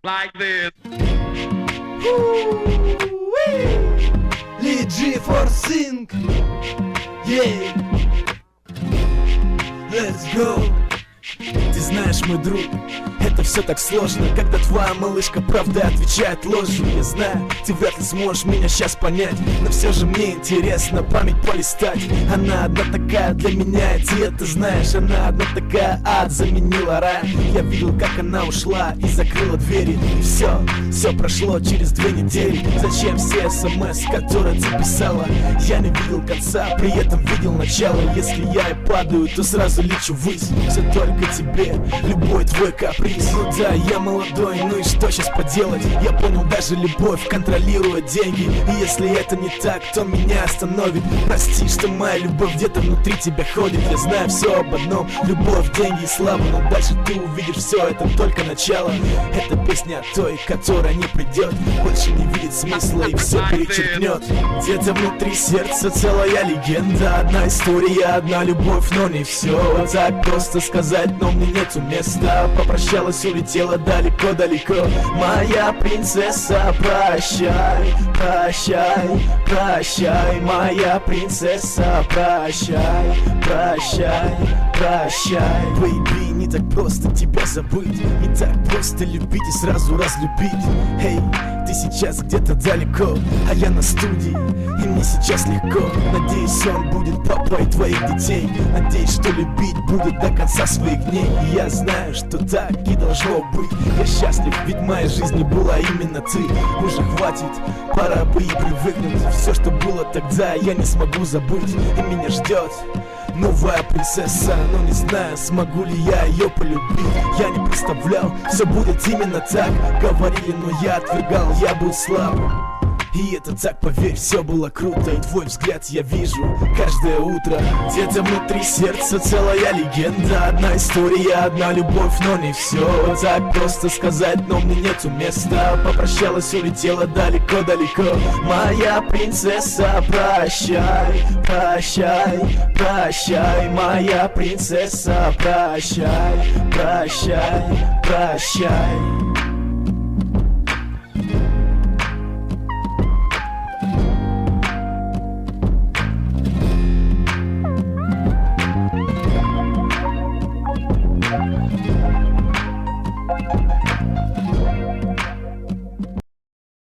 like this. Lil G for Sing. Yeah. Let's go. Ты знаешь, мой друг, это все так сложно, когда твоя малышка правда отвечает ложью. Я знаю, ты вряд ли сможешь меня сейчас понять, но все же мне интересно память полистать. Она одна такая для меня, и ты это знаешь. Она одна такая, ад заменила рай. Я видел, как она ушла и закрыла двери. И все прошло через 2 недели. Зачем все смс, которые ты писала? Я не видел конца, при этом видел начало. Если я и падаю, то сразу лечу ввысь. Все только тебе, любой твой каприз. Ну да, я молодой, ну и что сейчас поделать? Я понял, даже любовь контролирует деньги. И если это не так, то меня остановит. Прости, что моя любовь где-то внутри тебя ходит. Я знаю все об одном: любовь, деньги и слава. Но дальше ты увидишь, все это только начало. Это песня о той, которая не придет, больше не видит смысла и все перечеркнет. Где-то внутри сердца целая легенда. Одна история, одна любовь, но не все так просто сказать, но мне нету места. Попрощалась, улетела далеко-далеко. Моя принцесса, прощай, прощай, прощай. Моя принцесса, прощай, прощай, прощай. Бэйби, не так просто тебя забыть, не так просто любить и сразу разлюбить. Эй, ты сейчас где-то далеко, а я на студии, и мне сейчас легко. Надеюсь, он будет папой твоих детей. Надеюсь, что любить будет до конца своих дней. И я знаю, что так и должно быть. Я счастлив, ведь в моей жизни была именно ты. Уже хватит, пора бы и привыкнуть. Все, что было тогда, я не смогу забыть. И меня ждет новая принцесса, но не знаю, смогу ли я ее полюбить. Я не представлял, все будет именно так. Говорили, но я отвергал, я был слаб. И это так, поверь, все было круто. И твой взгляд я вижу каждое утро. Где-то внутри сердца целая легенда. Одна история, одна любовь, но не все так просто сказать, но мне нету места. Попрощалась, улетела далеко-далеко. Моя принцесса, прощай, прощай, прощай. Моя принцесса, прощай, прощай, прощай.